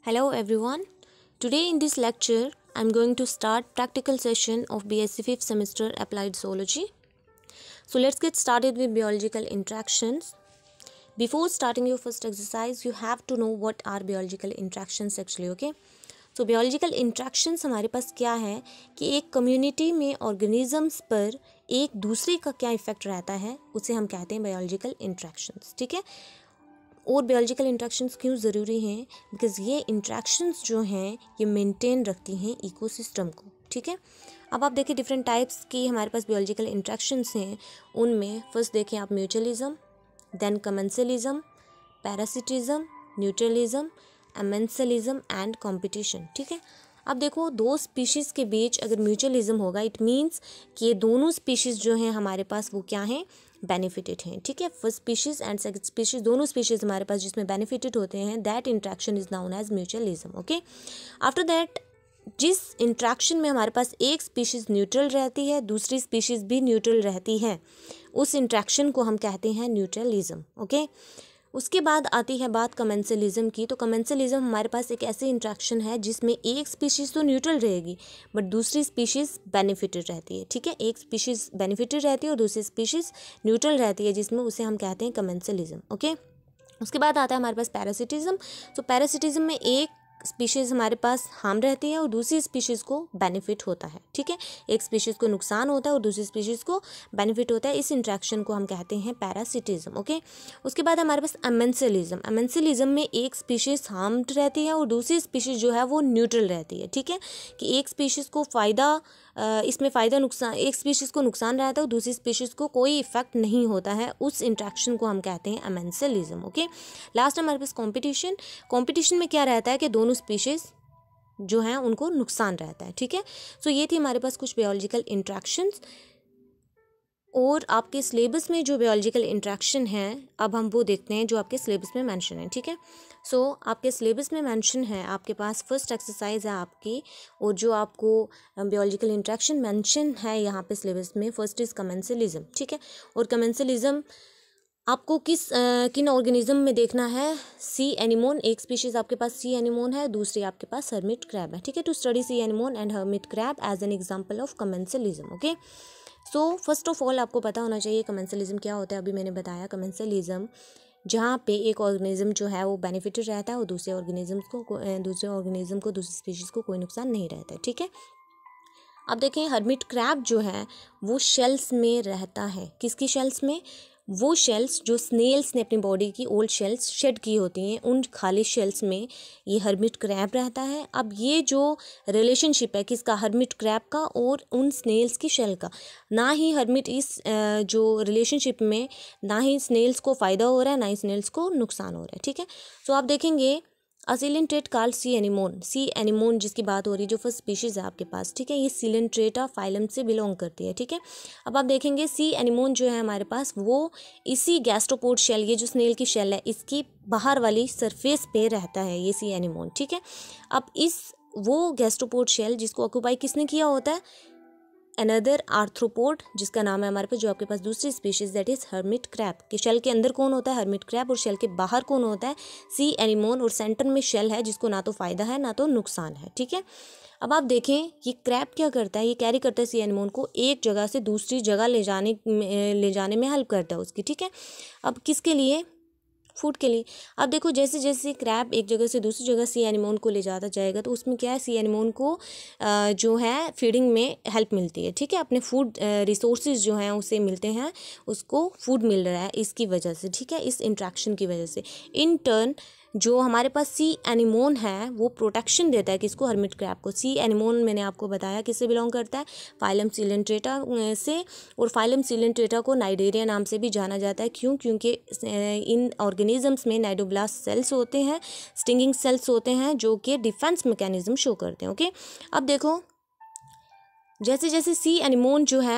Hello everyone. Today in this lecture I am going to start practical session of BSc 5th semester Applied Zoology. So let's get started with biological interactions. Before starting your first exercise you have to know what are biological interactions actually, okay? So biological interactions हमारे पास क्या है कि एक community में organisms पर एक दूसरे का क्या इफेक्ट रहता है उसे हम कहते हैं बायोलॉजिकल इंट्रैक्शंस, ठीक है। और बायोलॉजिकल इंट्रैक्शंस क्यों ज़रूरी हैं, बिकॉज ये इंट्रैक्शंस जो हैं ये मेंटेन रखती हैं इकोसिस्टम को, ठीक है। अब आप देखिए डिफरेंट टाइप्स की हमारे पास बायोलॉजिकल इंट्रैक्शंस हैं। उनमें फर्स्ट देखें आप mutualism, then commensalism, parasitism, neutralism, amensalism and competition, ठीक है। अब देखो दो स्पीशीज़ के बीच अगर म्यूचुअलिज्म होगा इट मीन्स कि ये दोनों स्पीशीज़ जो हैं हमारे पास वो क्या हैं, बेनिफिटेड हैं, ठीक है। First species and second species दोनों स्पीशीज़ हमारे पास जिसमें बेनिफिटेड होते हैं that interaction is known as mutualism, okay. After that जिस इंट्रैक्शन में हमारे पास एक स्पीशीज़ न्यूट्रल रहती है दूसरी स्पीशीज़ भी न्यूट्रल रहती है उस इंट्रैक्शन को हम कहते हैं न्यूट्रलिज्म, ओके। उसके बाद आती है बात कमेंसलिज्म की। तो कमेंसलिज्म हमारे पास एक ऐसी इंट्रैक्शन है जिसमें एक स्पीशीज़ तो न्यूट्रल रहेगी बट दूसरी स्पीशीज़ बेनिफिटेड रहती है, ठीक है। एक स्पीशीज़ बेनिफिटेड रहती है और दूसरी स्पीशीज़ न्यूट्रल रहती है जिसमें उसे हम कहते हैं कमेंसलिज्म, ओके। उसके बाद आता है हमारे पास पैरासिटिज्म। तो पैरासिटिज्म में एक स्पीशीज़ हमारे पास हार्म रहती है और दूसरी स्पीशीज़ को बेनिफिट होता है, ठीक है। एक स्पीशीज़ को नुकसान होता है और दूसरी स्पीशीज़ को बेनिफिट होता है, इस इंट्रैक्शन को हम कहते हैं पैरासिटिज्म, ओके। उसके बाद हमारे पास एमेंसलिज्म। एमेंसलिज्म में एक स्पीशीज़ हार्म्ड रहती है और दूसरी स्पीशीज़ जो है वो न्यूट्रल रहती है, ठीक है। कि एक स्पीशीज़ को फ़ायदा इसमें फ़ायदा नुकसान, एक स्पीशीज़ को नुकसान रहता है और दूसरी स्पीशीज़ को कोई इफेक्ट नहीं होता है, उस इंट्रैक्शन को हम कहते हैं एमेंसलिज्म, ओके। लास्ट हमारे पास कॉम्पिटिशन। कॉम्पिटिशन में क्या रहता है कि दोनों स्पीशीज़ जो हैं उनको नुकसान रहता है, ठीक है। सो ये थी हमारे पास कुछ बायोलॉजिकल इंट्रैक्शंस। और आपके सिलेबस में जो बायोलॉजिकल इंट्रैक्शन हैं अब हम वो देखते हैं जो आपके सिलेबस में मेंशन है, ठीक है। सो आपके सिलेबस में मेंशन है, आपके पास फर्स्ट एक्सरसाइज है आपकी और जो आपको बायोलॉजिकल इंट्रैक्शन मेंशन है यहाँ पे सिलेबस में फर्स्ट इज़ कमेंसलिज्म, ठीक है। और कमेंसलिज्म आपको किन ऑर्गेनिज्म में देखना है, सी एनिमोन, एक स्पीशीज़ आपके पास सी एनिमोन है, दूसरी आपके पास हर्मिट क्रैब है, ठीक है। To study sea anemone and hermit crab as an example of commensalism, okay. So first of all आपको पता होना चाहिए कमेंसलिज्म क्या होता है। अभी मैंने बताया कमेंसलिज्म जहाँ पे एक ऑर्गेनिज्म जो है वो बेनिफिटेड रहता है और दूसरे ऑर्गेनिज्म को दूसरी स्पीशीज़ को कोई नुकसान नहीं रहता है, ठीक है। अब देखें हर्मिट क्रैब जो है वो शेल्स में रहता है। किसकी शेल्स में? वो शेल्स जो स्नेल्स ने अपनी बॉडी की ओल्ड शेल्स शेड की होती हैं उन खाली शेल्स में ये हर्मिट क्रैब रहता है। अब ये जो रिलेशनशिप है किसका, हर्मिट क्रैब का और उन स्नेल्स की शेल का, ना ही हर्मिट इस जो रिलेशनशिप में ना ही स्नेल्स को फ़ायदा हो रहा है ना ही स्नेल्स को नुकसान हो रहा है, ठीक है। सो आप देखेंगे सीलेंट्रेट कॉल्ड सी एनिमोन। सी एनिमोन जिसकी बात हो रही है जो फर्स्ट स्पीशीज़ है आपके पास, ठीक है। ये सीलेंट्रेटा फाइलम से बिलोंग करती है, ठीक है। अब आप देखेंगे सी एनिमोन जो है हमारे पास वो इसी गैस्ट्रोपोड शेल, ये जो स्नेल की शेल है इसकी बाहर वाली सरफेस पे रहता है ये सी एनिमोन, ठीक है। अब इस वो गैस्ट्रोपोड शेल जिसको ऑक्यूपाई किसने किया होता है, अनदर आर्थ्रोपोड जिसका नाम है हमारे पास जो आपके पास दूसरी species that is hermit crab. के शेल के अंदर कौन होता है, हर्मिट क्रैब, और शेल के बाहर कौन होता है, सी एनिमोन, और सेंटर में शेल है जिसको ना तो फ़ायदा है ना तो नुकसान है, ठीक है। अब आप देखें ये क्रैब क्या करता है, ये कैरी करता है सी एनिमोन को एक जगह से दूसरी जगह ले जाने में हेल्प करता है उसकी, ठीक है। अब किसके लिए, फूड के लिए। अब देखो जैसे जैसे क्रैब एक जगह से दूसरी जगह सी एनिमोन को ले जाता जाएगा तो उसमें क्या है, सी एनिमोन को जो है फीडिंग में हेल्प मिलती है, ठीक है। अपने फूड रिसोर्सेज जो हैं उसे मिलते हैं, उसको फूड मिल रहा है इसकी वजह से, ठीक है, इस इंट्रैक्शन की वजह से। इन टर्न जो हमारे पास सी एनिमोन है वो प्रोटेक्शन देता है किसको, हर्मिट क्रैब को। सी एनिमोन मैंने आपको बताया किससे बिलोंग करता है, फाइलम सीलेंट्रेटा से, और फाइलम सीलेंट्रेटा को नाइडेरिया नाम से भी जाना जाता है। क्यों? क्योंकि इन ऑर्गेनिजम्स में नाइडोब्लास्ट सेल्स होते हैं, स्टिंगिंग सेल्स होते हैं जो कि डिफेंस मैकेनिज्म शो करते हैं, ओके। अब देखो जैसे जैसे सी एनिमोन जो है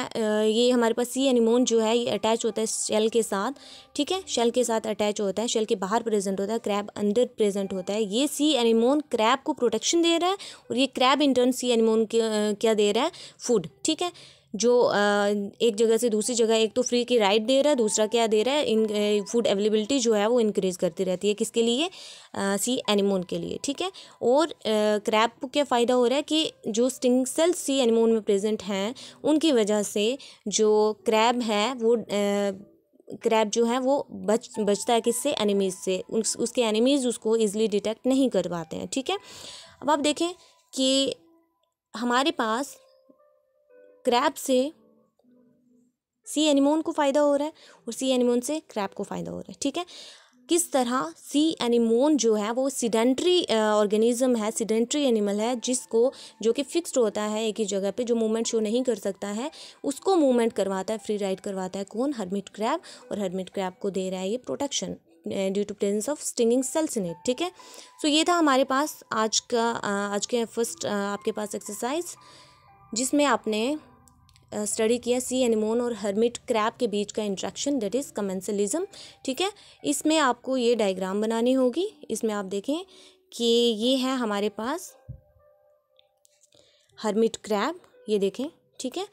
ये हमारे पास सी एनिमोन जो है ये अटैच होता है शेल के साथ, ठीक है, शेल के साथ अटैच होता है, शेल के बाहर प्रेजेंट होता है, क्रैब अंदर प्रेजेंट होता है। ये सी एनिमोन क्रैब को प्रोटेक्शन दे रहा है और ये crab in turn C anemone क्या दे रहा है, फूड, ठीक है। जो एक जगह से दूसरी जगह, एक तो फ्री की राइड दे रहा है, दूसरा क्या दे रहा है, इन फूड अवेलेबिलिटी जो है वो इंक्रीज़ करती रहती है। किसके लिए? सी एनिमोन के लिए, ठीक है। और क्रैब को क्या फ़ायदा हो रहा है कि जो स्टिंग सेल्स सी एनिमोन में प्रेजेंट हैं उनकी वजह से जो क्रैब है वो क्रैब जो है वो बचता है किससे? एनिमीज़ से। उसके एनिमीज़ उसको ईजिली डिटेक्ट नहीं कर पाते हैं, ठीक है। अब आप देखें कि हमारे पास क्रैब से सी एनिमोन को फ़ायदा हो रहा है और सी एनिमोन से क्रैब को फ़ायदा हो रहा है, ठीक है। किस तरह सी एनिमोन जो है वो सीडेंट्री ऑर्गेनिज्म है, सीडेंट्री एनिमल है, जिसको जो कि फिक्स्ड होता है एक ही जगह पे, जो मूवमेंट शो नहीं कर सकता है, उसको मूवमेंट करवाता है, फ्री राइड करवाता है। कौन? Hermit crab. और हर्मिट क्रैब को दे रहा है ये protection due to presence of stinging cells in it, ठीक है। सो ये था हमारे पास आज के फर्स्ट आपके पास एक्सरसाइज, जिसमें आपने स्टडी किया सी एनिमोन और हर्मिट क्रैब के बीच का इंट्रैक्शन, दैट इज़ कमेंसलिज्म, ठीक है। इसमें आपको ये डायग्राम बनानी होगी। इसमें आप देखें कि ये है हमारे पास हर्मिट क्रैब, ये देखें, ठीक है।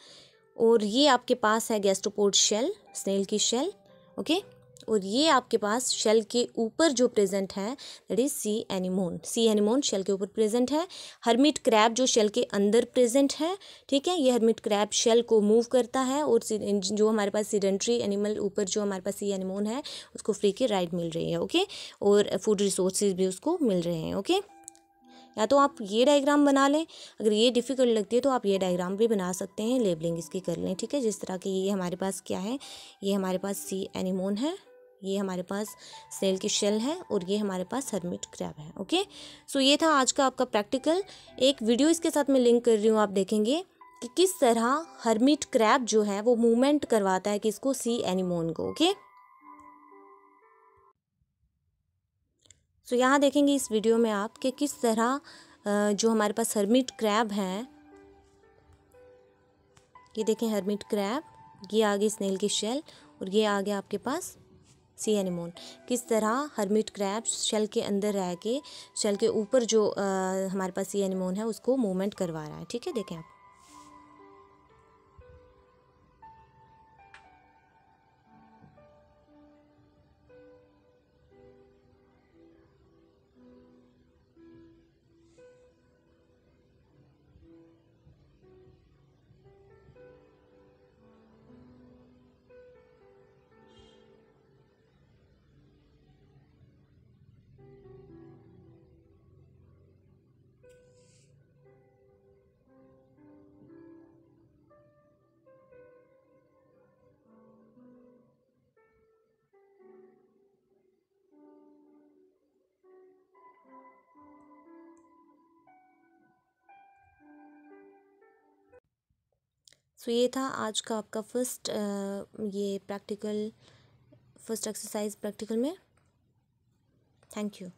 और ये आपके पास है गैस्ट्रोपोड शेल, स्नेल की शेल, ओके। और ये आपके पास शेल के ऊपर जो प्रेजेंट है that is sea anemone. Sea anemone shell के ऊपर प्रेजेंट है। हर्मिट क्रैब जो शेल के अंदर प्रेजेंट है, ठीक है। ये हर्मिट क्रैब शेल को मूव करता है और जो हमारे पास सीडेंट्री एनिमल ऊपर जो हमारे पास सी एनिमोन है उसको फ्री की राइड मिल रही है, ओके। और फूड रिसोर्सेज भी उसको मिल रहे हैं, ओके। या तो आप ये डायग्राम बना लें, अगर ये डिफ़िकल्ट लगती है तो आप ये डायग्राम भी बना सकते हैं, लेबलिंग इसकी कर लें, ठीक है। जिस तरह की ये हमारे पास क्या है, ये हमारे पास सी एनिमोन है, ये हमारे पास स्नेल की शेल है और ये हमारे पास हर्मिट क्रैब है, ओके। सो ये था आज का आपका प्रैक्टिकल। एक वीडियो इसके साथ मैं लिंक कर रही हूँ, आप देखेंगे कि किस तरह हर्मिट क्रैब जो है वो मूवमेंट करवाता है किसको? सी एनिमोन को, ओके। सो यहाँ देखेंगे इस वीडियो में आप कि किस तरह जो हमारे पास हर्मिट क्रैब हैं, ये देखें हर्मिट क्रैब, ये आगे स्नेल की शेल और ये आगे आपके पास सी एनिमोन, किस तरह हर्मिट क्रैब शेल के अंदर रह के शेल के ऊपर जो हमारे पास सी एनिमोन है उसको मूवमेंट करवा रहा है, ठीक है। देखें आप। सो ये था आज का आपका फर्स्ट ये प्रैक्टिकल, फर्स्ट एक्सरसाइज प्रैक्टिकल में। Thank you.